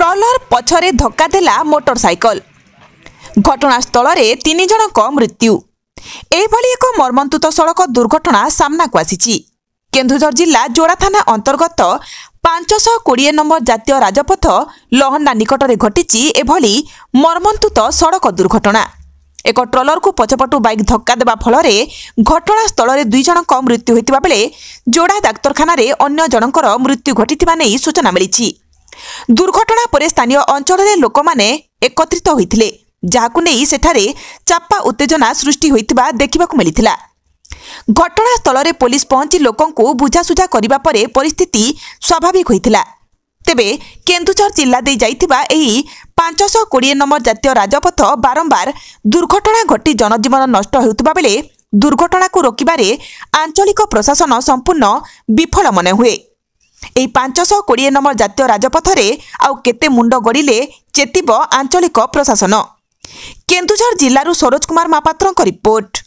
Trailer पछरे धक्का देला motorcycle. घटनास्थल में 3 जनक मृत्यु। एभली एक मर्मन्तुत सड़क दुर्घटना सामना को आसी। केन्दुझर जिला जोड़ा थाना अंतर्गत 520 नंबर जातीय राजपथ लहंडा निकट में घटी एभली मर्मन्तुत सड़क दुर्घटना। एक ट्रलर को पछपटू बाइक धक्का देवा फल घटनास्थल में 2 जनक मृत्यु होता बेले जोड़ा डाक्तरखाना अन्य जनकर मृत्यु घटी नहीं सूचना मिली। दुर्घटना पर स्थानीय अंचल लोक मैंने एकत्रित होते जहां नहीं सेठारे चापा उत्तेजना सृष्टि होता देखा मिलता। घटनास्थल में पुलिस पहुंची लोकंकु बुझासुझा करने पर परिस्थिति स्वाभाविक होता। तेबे केन्दुझर जिला दे जाइथिबा एही 520 नंबर जातीय राजपथ बारंबार दुर्घटना घटी जनजीवन नष्ट होउतबा बेले दुर्घटना को रोकिबारे आंचलिक प्रशासन संपूर्ण विफल मने हुए। एही 520 नंबर जातीय राजपथ रे आउ केते मुंड गड़िले चेतिब आंचलिक प्रशासन। केन्दुझर जिल्लारू सरोज कुमार महापात्रଙ୍କ रिपोर्ट।